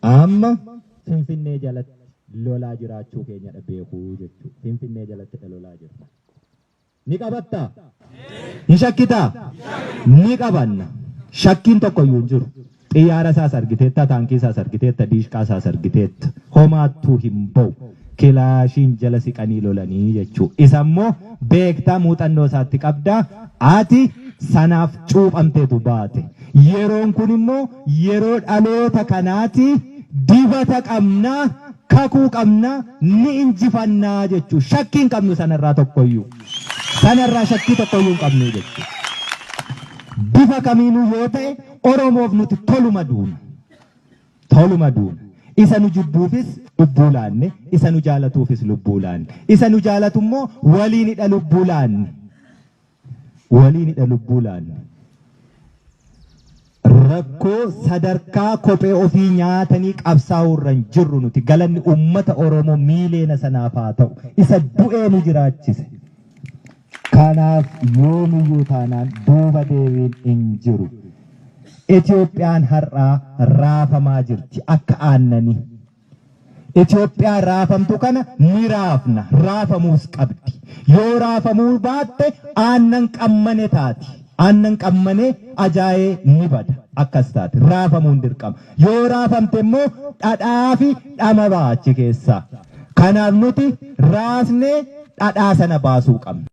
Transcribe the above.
Amma Finfinnee jalatti lolaa jiraachuu keenya beekuu jechuudha. Finfinnee jalatti lolaa jirra. Ni qabattaa? Ni shakkitaa? Ni qabanna. Shakkiin tokko iyyuu hin jiru. Xiyyaara isaas argiteetta, taankii isaas argiteetta, diishqaa isaas argiteetta. Homaattuu hin ba'u. Kilaashiin jala siqanii lolanii jechuudha. Isa immoo beektaa muuxannoo isaatti qabdaa. Ati sanaaf cuuphamteetu baate. Yeroon kun immoo yeroo dhaloota kanaati. Dibata qabnaa, kakuu qabnaa, ni injifannaa jechuudha. Shakkiin qabnu sanarraa tokkoyyuu. Sanarraa shakkii tokkoyyuu hin qabnu jechuudha. Bifa kamiinuu yoo ta'e Oromoof nuti toluma duuna. Toluma duuna. Isa nu jibbuufis lubbuu laanne, isa nu jaalatuufis lubbuu laanne. Isa nu jaalatu immoo waliinidha lubbuu laanne. Waliinidha lubbuu laanne. Rakkoo sadarkaa kophee ofii nyaatanii qabsaa'uu irra hin jirru nuti. Galanni uummata Oromoo miileena sanaaf haa ta'u. Isa du'ee nu jiraachise. Kanaaf yoomiyyuu taanaan duuba deebiin hin jiru. Itoophiyaan har'aa raafamaa jirti akka aannanii. Itoophiyaan raafamtu kana ni raafna. Raafamuus qabdi. Yoo raafamuu baatte aannan qammane taati. Aannan qammanee ajaa'ee ni bada. Akkas taate raafamuun dirqama. Yoo raafamte immoo dhadhaa fi dhama baachi keessaa. Kanaaf nuti raasnee dhadhaa sana baasuu qabna.